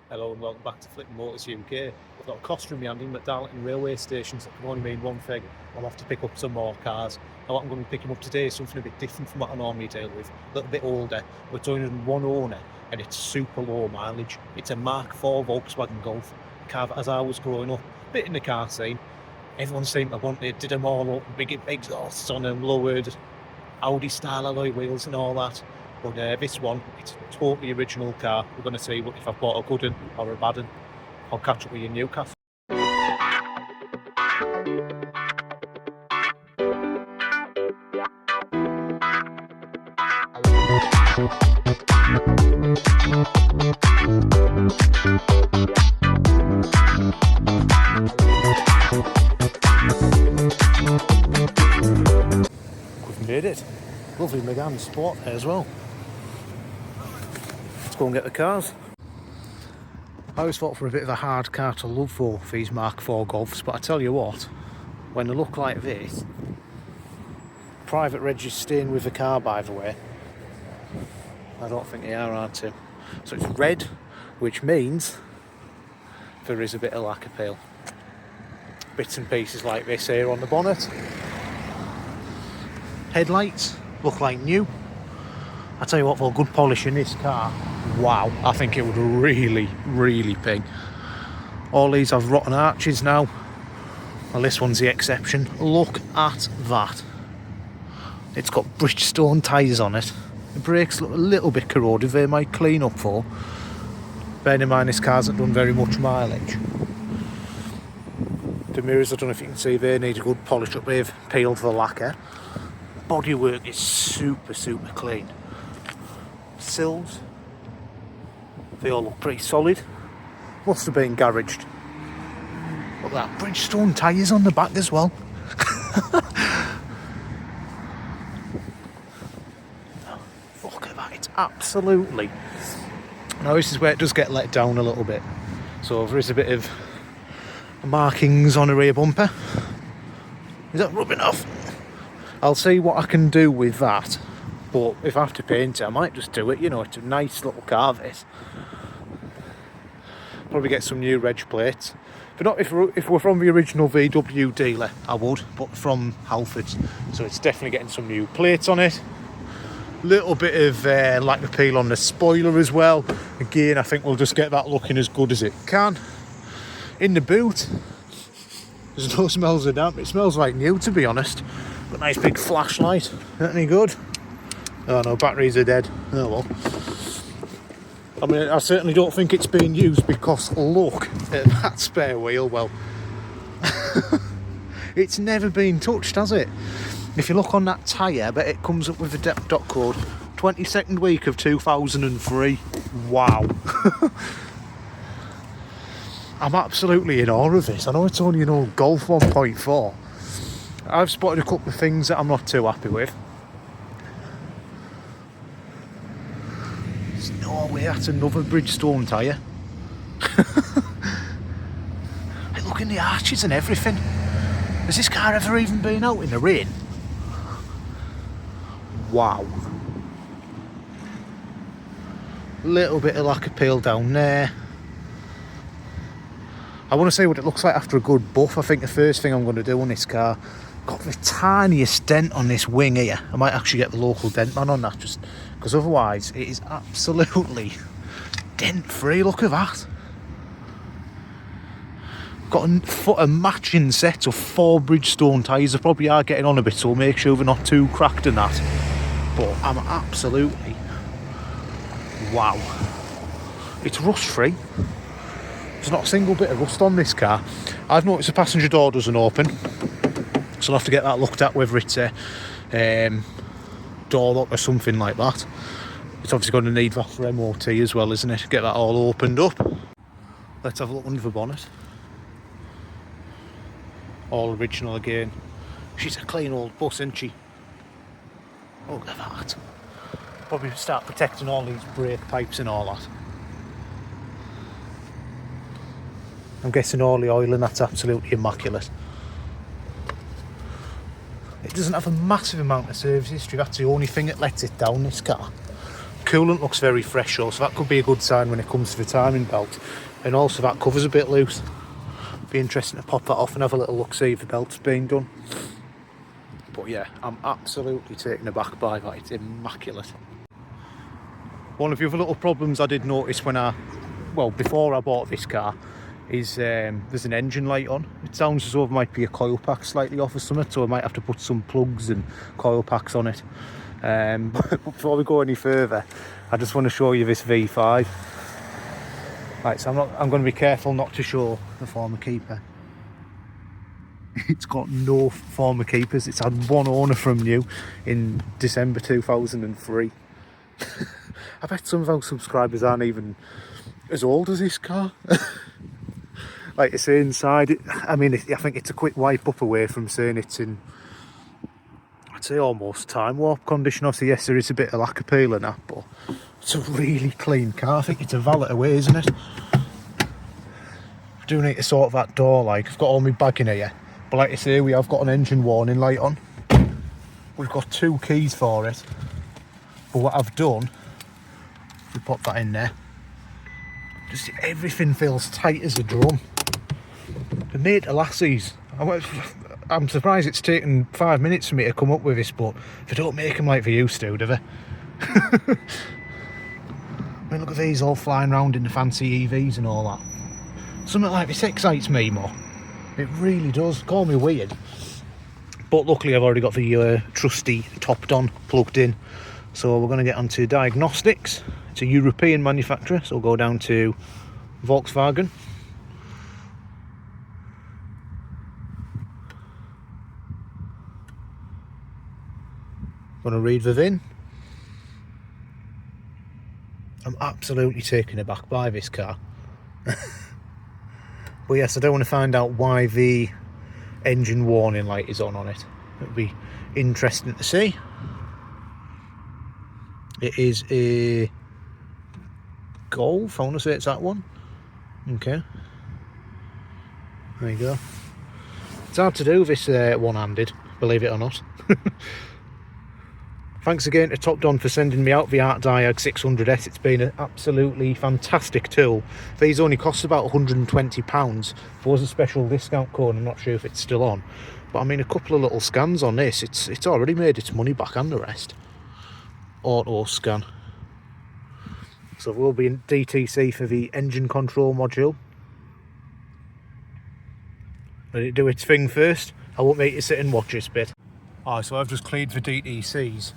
Hello and welcome back to Flipping Motors UK. I've got a coster in my hand in McDarlington railway station, so it can only mean one thing. I'll have to pick up some more cars. Now what I'm going to be picking up today is something a bit different from what I normally deal with. A little bit older, but it's only one owner and it's super low mileage. It's a MK4 Volkswagen Golf. Car as I was growing up, bit in the car scene. Everyone seemed to want it, did them all up, big exhausts on them, lowered Audi style alloy wheels and all that. But this one, it's a totally original car. We're going to see if I've bought a good one or a bad one. I'll catch up with you in Newcastle. We've made it. Lovely Megane Sport there as well. Let's go and get the cars. I always thought for a bit of a hard car to love for these MK4 Golfs, but I tell you what, when they look like this, private reg is staying with the car, by the way. I don't think they are they? So it's red, which means there is a bit of lack appeal. Bits and pieces like this here on the bonnet. Headlights look like new. I tell you what, for a good polish in this car, wow, I think it would really ping. All these have rotten arches now. Well, this one's the exception. Look at that. It's got Bridgestone tyres on it. The brakes look a little bit corroded, they might clean up for. Bearing in mind this car hasn't done very much mileage. The mirrors, I don't know if you can see, they need a good polish up. They've peeled the lacquer. Bodywork is super clean. Sills, they all look pretty solid. Must have been garaged. Look at that, Bridgestone tyres on the back as well. Look at that, it's absolutely... Now this is where it does get let down a little bit. So there is a bit of markings on the rear bumper. Is that rubbing off? I'll see what I can do with that. But if I have to paint it, I might just do it. You know, it's a nice little car, this. Probably get some new reg plates. But not if we're from the original VW dealer, I would. But from Halfords. So it's definitely getting some new plates on it. Little bit of lack of peel on the spoiler as well. Again, I think we'll just get that looking as good as it can. In the boot, there's no smells of damp. It smells like new, to be honest. Got a nice big flashlight. Not any good? Oh no, batteries are dead. Oh well. I mean, I certainly don't think it's being used because look at that spare wheel. Well, it's never been touched, has it? If you look on that tyre, but it comes up with the dot code 22nd week of 2003. Wow. I'm absolutely in awe of this. I know it's only an old Golf 1.4. I've spotted a couple of things that I'm not too happy with. There's no way that's another Bridgestone tyre. Hey, look in the arches and everything. Has this car ever even been out in the rain? Wow. Little bit of lack of peel down there. I want to see what it looks like after a good buff. I think the first thing I'm going to do on this car, got the tiniest dent on this wing here. I might actually get the local dent man on that, just because otherwise it is absolutely dent free. Look at that. Got a matching set of 4 Bridgestone tyres. They probably are getting on a bit, so make sure they're not too cracked in that. But I'm absolutely... wow. It's rust free. There's not a single bit of rust on this car. I've noticed the passenger door doesn't open, so I'll have to get that looked at, whether it's a door lock or something like that. It's obviously going to need that for MOT as well, isn't it? Get that all opened up. Let's have a look under the bonnet. All original again. She's a clean old bus, isn't she? Look at that. Probably start protecting all these brake pipes and all that. I'm guessing all the oil and that's absolutely immaculate. It doesn't have a massive amount of service history. That's the only thing that lets it down, this car. coolant looks very fresh though, so that could be a good sign when it comes to the timing belt. And also that cover's a bit loose. Be interesting to pop that off and have a little look, see if the belt's been done. But yeah, I'm absolutely taken aback by that. It's immaculate. One of the other little problems I did notice before I bought this car is there's an engine light on. It sounds as though there might be a coil pack slightly off or something, so I might have to put some plugs and coil packs on it. But before we go any further, I just want to show you this V5. Right, so I'm going to be careful not to show the former keeper. It's got no former keepers. It's had one owner from new in December 2003. I bet some of our subscribers aren't even as old as this car. Like I say, inside, I think it's a quick wipe up away from saying it's in, I'd say, almost time warp condition. Obviously, yes, there is a bit of lack of peel in that, but it's a really clean car. I think it's a valet away, isn't it? I do need to sort that door, like, I've got all my bag in here. But like I say, we have got an engine warning light on. We've got 2 keys for it. But what I've done, we pop that in there, just everything feels tight as a drum. They're made to lassies. I'm surprised it's taken 5 minutes for me to come up with this, but they don't make them like they used to, do they? I mean, look at these all flying around in the fancy EVs and all that. Something like this excites me more. It really does. Call me weird. But luckily I've already got the trusty topped on plugged in. So we're going to get onto diagnostics. It's a European manufacturer, so we'll go down to Volkswagen. Going to read the VIN. I'm absolutely taken aback by this car. But yes, I do want to find out why the engine warning light is on it. It'll be interesting to see. It is a Golf, I want to say it's that one. Okay. There you go. It's hard to do this one-handed, believe it or not. Thanks again to Top Don for sending me out the Art Diag 600S. It's been an absolutely fantastic tool. These only cost about £120. There was a special discount code, I'm not sure if it's still on. But I mean, a couple of little scans on this, it's already made its money back and the rest. Auto scan. So we'll be in DTC for the engine control module. Let it do its thing first. I won't make you sit and watch this bit. Oh, so I've just cleared the DTCs.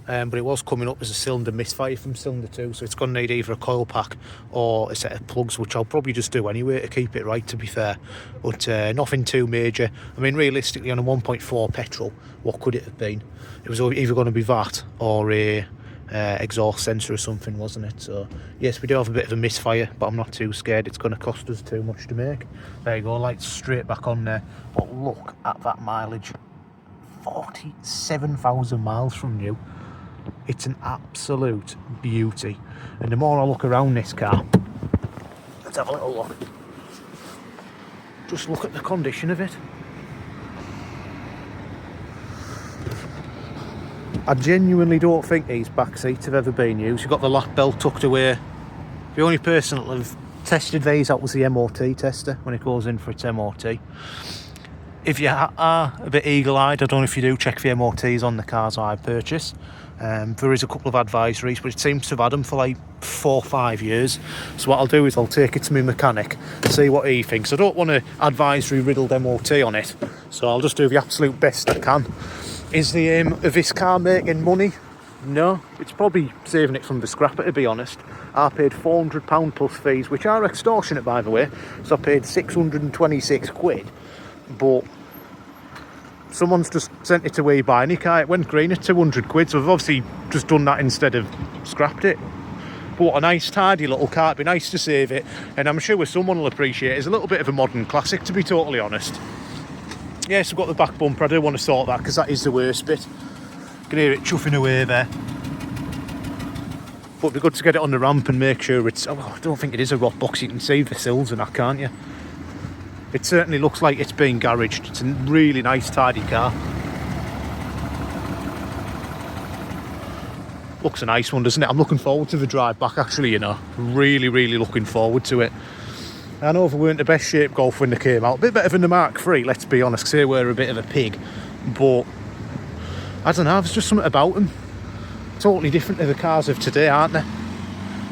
But it was coming up as a cylinder misfire from cylinder 2, so it's going to need either a coil pack or a set of plugs, which I'll probably just do anyway to keep it right, to be fair. But nothing too major. I mean, realistically, on a 1.4 petrol, what could it have been? It was either going to be that or a exhaust sensor or something, wasn't it? So yes, we do have a bit of a misfire, but I'm not too scared. It's going to cost us too much to make. There you go, lights straight back on there. But look at that mileage. 47,000 miles from new. It's an absolute beauty. And the more I look around this car, let's have a little look. Just look at the condition of it. I genuinely don't think these back seats have ever been used. You've got the lap belt tucked away. The only person that have tested these out was the MOT tester when it goes in for its MOT. If you are a bit eagle-eyed, I don't know if you do check the MOTs on the cars I purchase. There is a couple of advisories, but it seems to have had them for like 4 or 5 years. So what I'll do is I'll take it to my mechanic, see what he thinks. I don't want an advisory-riddled MOT on it, so I'll just do the absolute best I can. Is the aim of this car making money? No, it's probably saving it from the scrapper, to be honest. I paid £400 plus fees, which are extortionate, by the way. So I paid 626 quid, but someone's just sent it to eBay and it went green at 200 quid, so I've obviously just done that instead of scrapped it. But what a nice tidy little car. It'd be nice to save it, and I'm sure someone will appreciate it. It's a little bit of a modern classic, to be totally honest. Yes, I've got the back bumper. I do want to sort that because that is the worst bit. You can hear it chuffing away there. But it'd be good to get it on the ramp and make sure it's... Oh, I don't think it is a rot box. You can see the sills and that, can't you? It certainly looks like it's been garaged. It's a really nice, tidy car. Looks a nice one, doesn't it? I'm looking forward to the drive back, actually, you know. Really, really looking forward to it. I know they weren't the best shape Golf when they came out. A bit better than the Mark III, let's be honest, because they were a bit of a pig. But, I don't know, there's just something about them. Totally different to the cars of today, aren't they?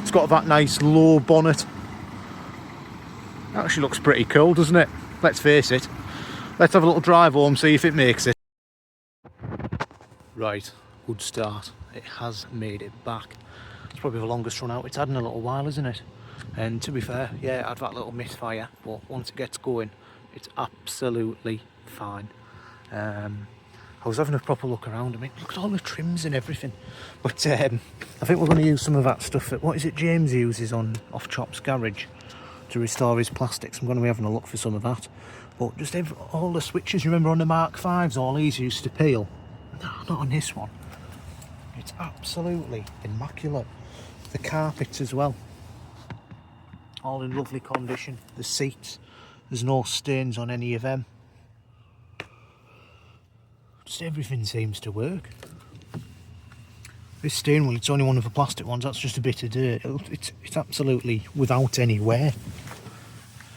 It's got that nice low bonnet. Actually looks pretty cool, doesn't it? Let's face it. Let's have a little drive home, see if it makes it. Right, good start. It has made it back. It's probably the longest run out it's had in a little while, isn't it? And to be fair, yeah, it had that little misfire, but once it gets going, it's absolutely fine. I was having a proper look around. I mean, look at all the trims and everything. But I think we're going to use some of that stuff that, what is it, James uses on Off Chop's garage to restore his plastics. I'm going to be having a look for some of that. But just all the switches, you remember on the Mark V's, all these used to peel. No, not on this one. It's absolutely immaculate. The carpets as well, all in lovely condition. The seats, there's no stains on any of them. Just everything seems to work. This steering wheel, it's only one of the plastic ones, that's just a bit of dirt. It's absolutely without any wear.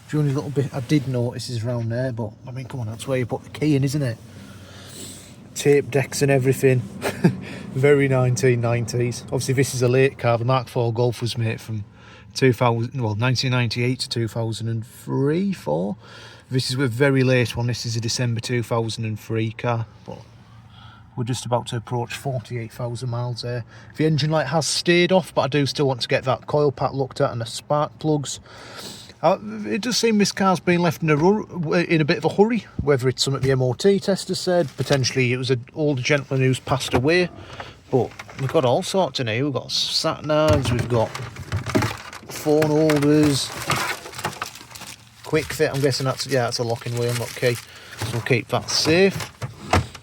The only little bit I did notice is around there, but I mean, come on, that's where you put the key in, isn't it? Tape decks and everything. Very 1990s. Obviously this is a late car. The Mark 4 Golf was made from 1998 to 2003, 4. This is a very late one. This is a December 2003 car, but we're just about to approach 48,000 miles there. The engine light has stayed off, but I do still want to get that coil pack looked at and the spark plugs. It does seem this car's been left in a bit of a hurry, whether it's something the MOT tester said, potentially it was an older gentleman who's passed away, but we've got all sorts in here. We've got sat navs, we've got phone holders, quick fit, I'm guessing that's a locking wheel, not key, so we'll keep that safe.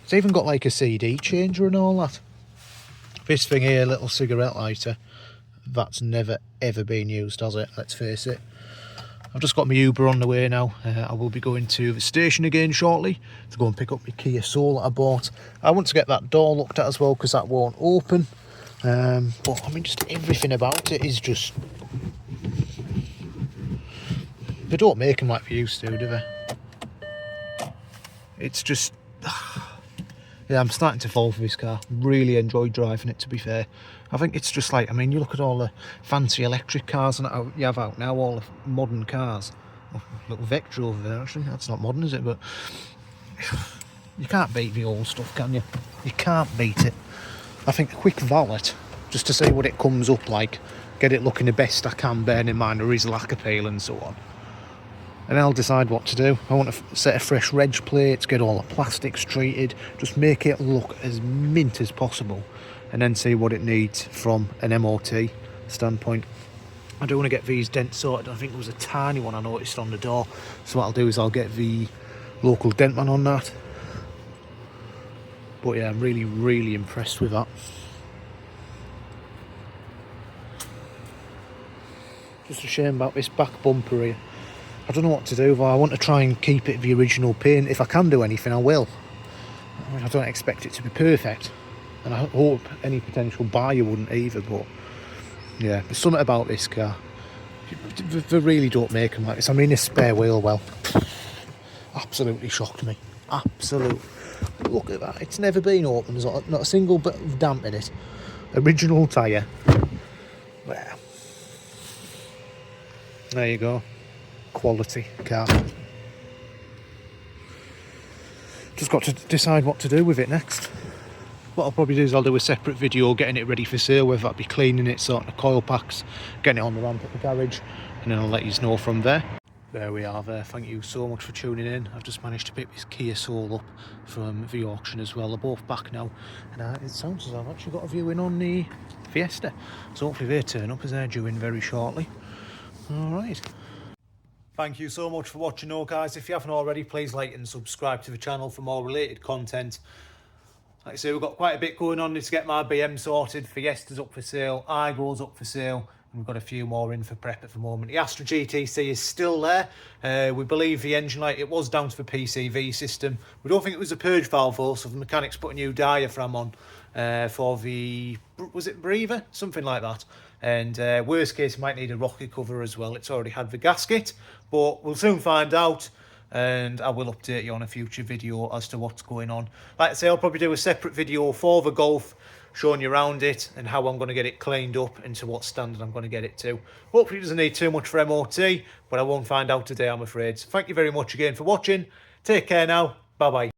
It's even got like a CD changer and all that. This thing here, little cigarette lighter, that's never ever been used, has it? Let's face it. I've just got my Uber on the way now. I will be going to the station again shortly to go and pick up my Kia Soul that I bought. I want to get that door looked at as well because that won't open. But I mean, just everything about it is just... They don't make them like they used to, do they? It's just... Yeah, I'm starting to fall for this car. Really enjoy driving it, to be fair. I think it's just like, I mean, you look at all the fancy electric cars and you have out now, all the modern cars. Oh, little Vectra over there, actually. That's not modern, is it? But you can't beat the old stuff, can you? You can't beat it. I think a quick valet, just to see what it comes up like, get it looking the best I can, bearing in mind there is lack of peel and so on. And I'll decide what to do. I want to set a fresh reg plate, get all the plastics treated, just make it look as mint as possible, and then see what it needs from an MOT standpoint. I do want to get these dents sorted. I think there was a tiny one I noticed on the door, so what I'll do is I'll get the local dent man on that. But yeah, I'm really, really impressed with that. Just a shame about this back bumper here. I don't know what to do, but I want to try and keep it the original paint. If I can do anything, I will. I mean, I don't expect it to be perfect, and I hope any potential buyer wouldn't either, but yeah, there's something about this car. They really don't make them like this. I mean, this spare wheel well absolutely shocked me. Absolutely. Look at that, it's never been opened. There's not a single bit of damp in it. Original tyre. Well, there you go. Quality car. Just got to decide what to do with it next. What I'll probably do is I'll do a separate video getting it ready for sale, whether that be cleaning it, sorting the coil packs, getting it on the ramp at the garage, and then I'll let you know from there. There we are there. Thank you so much for tuning in. I've just managed to pick this Kia Soul up from the auction as well. They're both back now, and it sounds as I've actually got a viewing on the Fiesta, so hopefully they turn up as they're due in very shortly. Alright. Thank you so much for watching, guys. If you haven't already, please like and subscribe to the channel for more related content. Like I say, we've got quite a bit going on to get my BM sorted. Fiesta's up for sale, Igo's up for sale, We've got a few more in for prep at the moment. The Astra GTC is still there. We believe the engine light, it was down to the PCV system. We don't think it was a purge valve though, so the mechanics put a new diaphragm on for the, was it breather? Something like that. And worst case, it might need a rocket cover as well. It's already had the gasket, but we'll soon find out. And I will update you on a future video as to what's going on. Like I say, I'll probably do a separate video for the Golf, showing you around it and how I'm going to get it cleaned up and to what standard I'm going to get it to. Hopefully it doesn't need too much for MOT, but I won't find out today, I'm afraid. So thank you very much again for watching. Take care now. Bye bye.